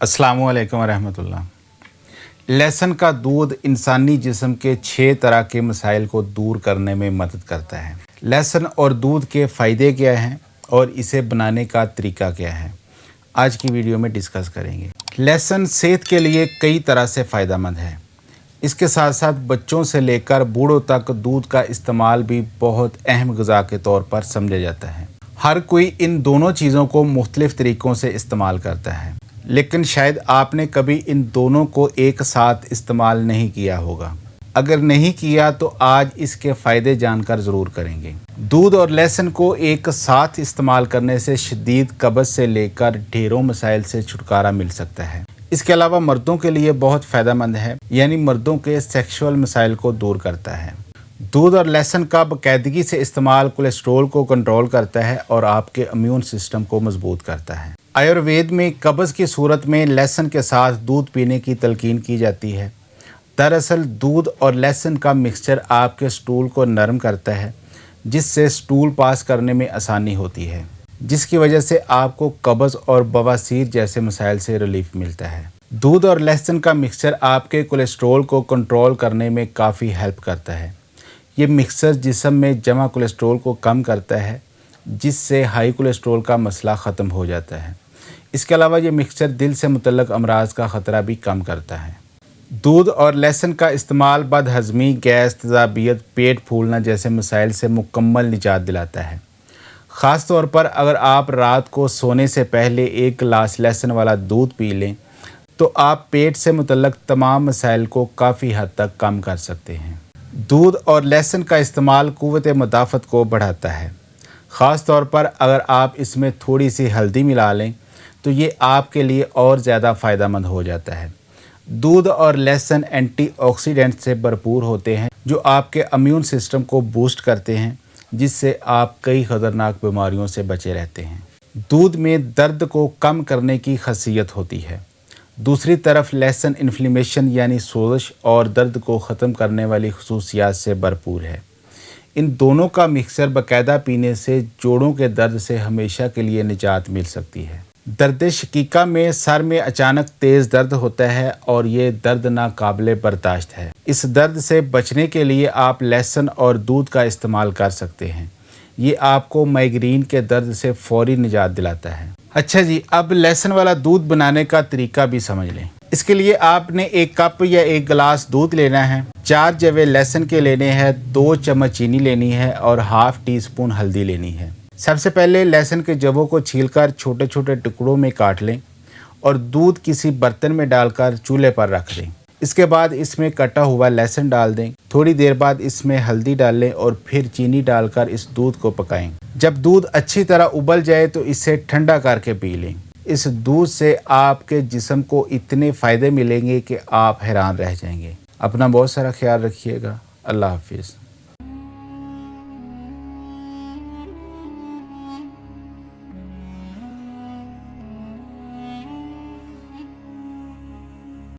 अस्सलामुअलैकुम वरहमतुल्लाह। लहसुन का दूध इंसानी जिस्म के 6 तरह के मसाइल को दूर करने में मदद करता है। लहसुन और दूध के फ़ायदे क्या हैं और इसे बनाने का तरीका क्या है, आज की वीडियो में डिस्कस करेंगे। लहसुन सेहत के लिए कई तरह से फ़ायदेमंद है। इसके साथ साथ बच्चों से लेकर बूढ़ों तक दूध का इस्तेमाल भी बहुत अहम ग़िज़ा के तौर पर समझा जाता है। हर कोई इन दोनों चीज़ों को मुख्तलिफ़ तरीक़ों से इस्तेमाल करता है, लेकिन शायद आपने कभी इन दोनों को एक साथ इस्तेमाल नहीं किया होगा। अगर नहीं किया तो आज इसके फ़ायदे जानकर ज़रूर करेंगे। दूध और लहसुन को एक साथ इस्तेमाल करने से शदीद कब्ज़ से लेकर ढेरों मसाइल से छुटकारा मिल सकता है। इसके अलावा मर्दों के लिए बहुत फ़ायदेमंद है, यानी मर्दों के सेक्सुअल मसाइल को दूर करता है। दूध और लहसुन का बाकायदगी से इस्तेमाल कोलेस्ट्रॉल को कंट्रोल करता है और आपके इम्यून सिस्टम को मजबूत करता है। आयुर्वेद में कब्ज़ की सूरत में लहसुन के साथ दूध पीने की तलकीन की जाती है। दरअसल दूध और लहसुन का मिक्सचर आपके स्टूल को नरम करता है, जिससे स्टूल पास करने में आसानी होती है, जिसकी वजह से आपको कब्ज़ और बवासीर जैसे मसाइल से रिलीफ मिलता है। दूध और लहसुन का मिक्सचर आपके कोलेस्ट्रॉल को कंट्रोल करने में काफ़ी हेल्प करता है। ये मिक्सचर जिस्म में जमा कोलेस्ट्रॉल को कम करता है, जिससे हाई कोलेस्ट्रॉल का मसला ख़त्म हो जाता है। इसके अलावा ये मिक्सचर दिल से मुतल्लक अमराज का ख़तरा भी कम करता है। दूध और लहसुन का इस्तेमाल बदहज़मी, गैस, तेज़ाबियत, पेट फूलना जैसे मसाइल से मुकम्मल निजात दिलाता है। ख़ास तौर पर अगर आप रात को सोने से पहले 1 गिलास लहसुन वाला दूध पी लें तो आप पेट से मुतल्लक तमाम मसाइल को काफ़ी हद तक कम कर सकते हैं। दूध और लहसुन का इस्तेमाल क़ुव्वत मुदाफ़त को बढ़ाता है। ख़ास तौर पर अगर आप इसमें थोड़ी सी हल्दी मिला लें तो ये आपके लिए और ज़्यादा फ़ायदेमंद हो जाता है। दूध और लहसुन एंटीऑक्सीडेंट से भरपूर होते हैं, जो आपके इम्यून सिस्टम को बूस्ट करते हैं, जिससे आप कई ख़तरनाक बीमारियों से बचे रहते हैं। दूध में दर्द को कम करने की ख़ासियत होती है। दूसरी तरफ लहसुन इन्फ्लेमेशन यानी सोज़श और दर्द को ख़त्म करने वाली ख़ुसूसियात से भरपूर है। इन दोनों का मिक्सचर बाकायदा पीने से जोड़ों के दर्द से हमेशा के लिए निजात मिल सकती है। दर्द शकीका में सर में अचानक तेज़ दर्द होता है और ये दर्द नाकाबिले बर्दाश्त है। इस दर्द से बचने के लिए आप लहसुन और दूध का इस्तेमाल कर सकते हैं। ये आपको माइग्रेन के दर्द से फ़ौरी निजात दिलाता है। अच्छा जी, अब लहसुन वाला दूध बनाने का तरीका भी समझ लें। इसके लिए आपने 1 कप या 1 गिलास दूध लेना है, 4 जवे लहसुन के लेने हैं, 2 चम्मच चीनी लेनी है और हाफ़ टी स्पून हल्दी लेनी है। सबसे पहले लहसुन के जवों को छीलकर छोटे छोटे टुकड़ों में काट लें और दूध किसी बर्तन में डालकर चूल्हे पर रख दें। इसके बाद इसमें कटा हुआ लहसुन डाल दें। थोड़ी देर बाद इसमें हल्दी डाल लें और फिर चीनी डालकर इस दूध को पकाएं। जब दूध अच्छी तरह उबल जाए तो इसे ठंडा करके पी लें। इस दूध से आपके जिस्म को इतने फ़ायदे मिलेंगे कि आप हैरान रह जाएंगे। अपना बहुत सारा ख्याल रखिएगा। अल्लाह हाफिज़।